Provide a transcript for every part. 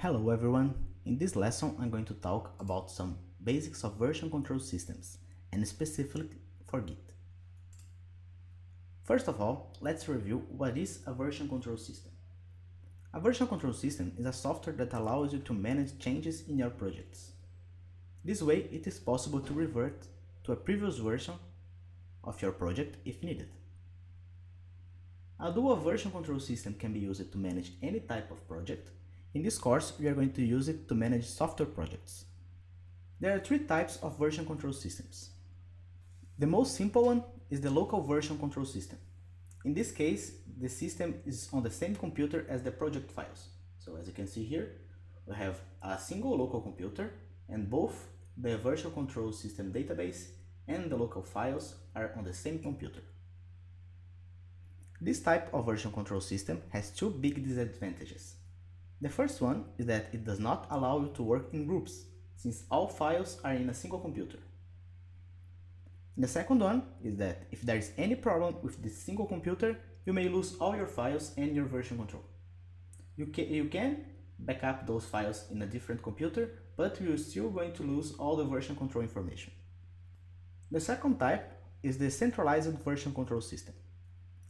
Hello everyone, in this lesson I'm going to talk about some basics of version control systems and specifically for Git. First of all, let's review what is a version control system. A version control system is a software that allows you to manage changes in your projects. This way it is possible to revert to a previous version of your project if needed. Although a version control system can be used to manage any type of project, in this course, we are going to use it to manage software projects. There are three types of version control systems. The most simple one is the local version control system. In this case, the system is on the same computer as the project files. So as you can see here, we have a single local computer and both the version control system database and the local files are on the same computer. This type of version control system has two big disadvantages. The first one is that it does not allow you to work in groups, since all files are in a single computer. The second one is that if there is any problem with this single computer, you may lose all your files and your version control. You can back up those files in a different computer, but you're still going to lose all the version control information. The second type is the centralized version control system.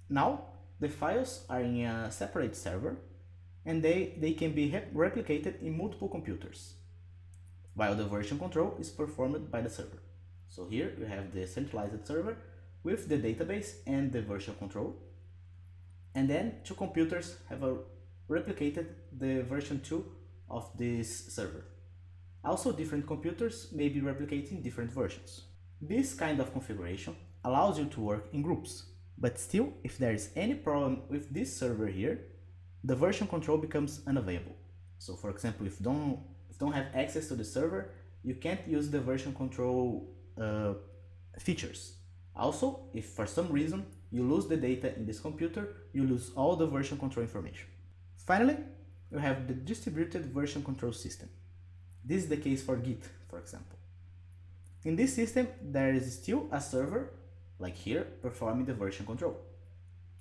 Now, the files are in a separate server, and they can be replicated in multiple computers, while the version control is performed by the server. So here you have the centralized server with the database and the version control, and then two computers have replicated the version 2 of this server. Also, different computers may be replicating different versions. This kind of configuration allows you to work in groups, but still, if there is any problem with this server here, the version control becomes unavailable. So for example, if you don't have access to the server, you can't use the version control features. Also, if for some reason you lose the data in this computer, you lose all the version control information. Finally, you have the distributed version control system. This is the case for Git, for example. In this system, there is still a server, like here, performing the version control.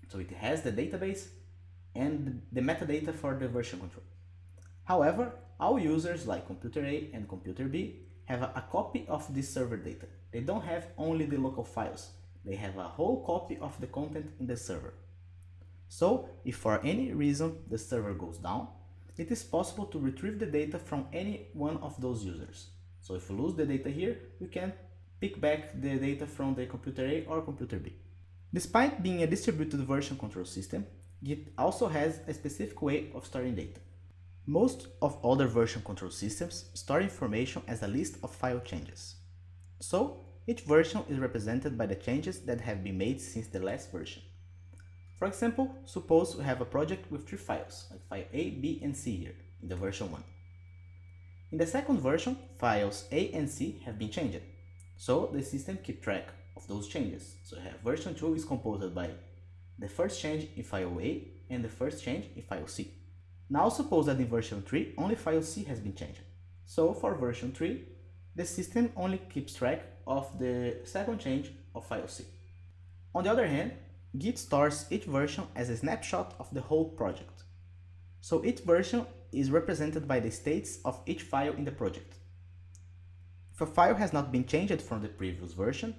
So it has the database and the metadata for the version control. However, all users like computer A and computer B have a copy of this server data. They don't have only the local files, they have a whole copy of the content in the server. So, if for any reason the server goes down, it is possible to retrieve the data from any one of those users. So if you lose the data here, you can pick back the data from the computer A or computer B. Despite being a distributed version control system, Git also has a specific way of storing data. Most of other version control systems store information as a list of file changes. So, each version is represented by the changes that have been made since the last version. For example, suppose we have a project with three files, like file A, B, and C here, in the version 1. In the second version, files A and C have been changed, so the system keeps track of those changes. So we have version 2 is composed by the first change in file A and the first change in file C. Now suppose that in version 3 only file C has been changed. So for version 3, the system only keeps track of the second change of file C. On the other hand, Git stores each version as a snapshot of the whole project. So each version is represented by the states of each file in the project. If a file has not been changed from the previous version,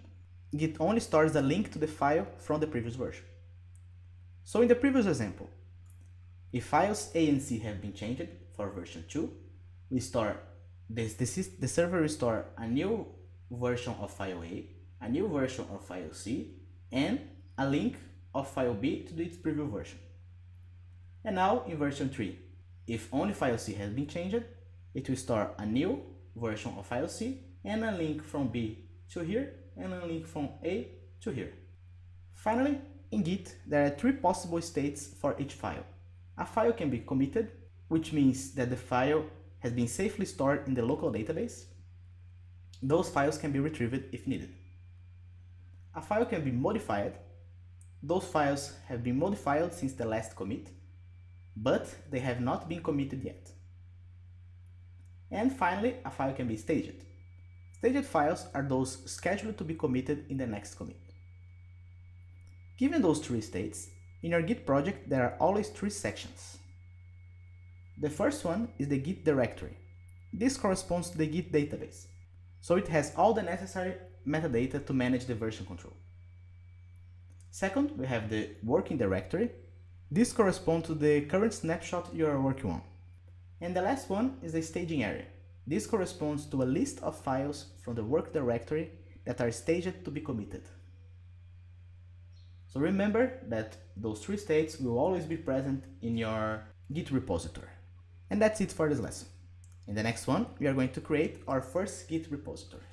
Git only stores a link to the file from the previous version. So in the previous example, if files A and C have been changed for version 2, we store the server will store a new version of file A, a new version of file C, and a link of file B to its previous version. And now in version 3, if only file C has been changed, it will store a new version of file C and a link from B to here and a link from A to here. Finally, in Git, there are three possible states for each file. A file can be committed, which means that the file has been safely stored in the local database. Those files can be retrieved if needed. A file can be modified. Those files have been modified since the last commit, but they have not been committed yet. And finally, a file can be staged. Staged files are those scheduled to be committed in the next commit. Given those three states, in your Git project there are always three sections. The first one is the Git directory. This corresponds to the Git database, so it has all the necessary metadata to manage the version control. Second, we have the working directory. This corresponds to the current snapshot you are working on. And the last one is the staging area. This corresponds to a list of files from the work directory that are staged to be committed. So remember that those three states will always be present in your Git repository. And that's it for this lesson. In the next one, we are going to create our first Git repository.